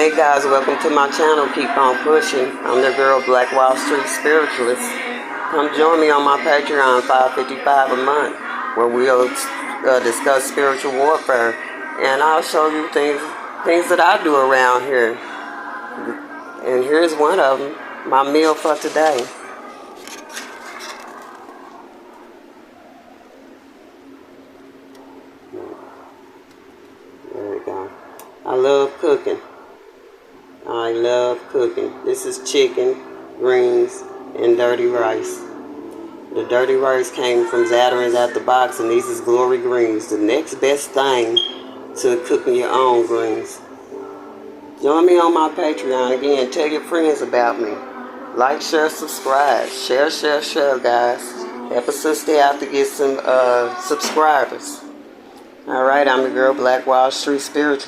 Hey guys, welcome to my channel. Keep on pushing. I'm the girl Black Wall Street Spiritualist. Come join me on my Patreon, $5.55 a month, where we'll discuss spiritual warfare, and I'll show you things that I do around here. And here's one of them, my meal for today. There we go. I love cooking. I love cooking. This is chicken, greens, and dirty rice. The dirty rice came from Zatarain's Out the Box, and these is Glory Greens, the next best thing to cooking your own greens. Join me on my Patreon. Again, tell your friends about me. Like, share, subscribe. Share, guys. Help us stay out to get some subscribers. Alright, I'm the girl Black Wall Street Spiritualist.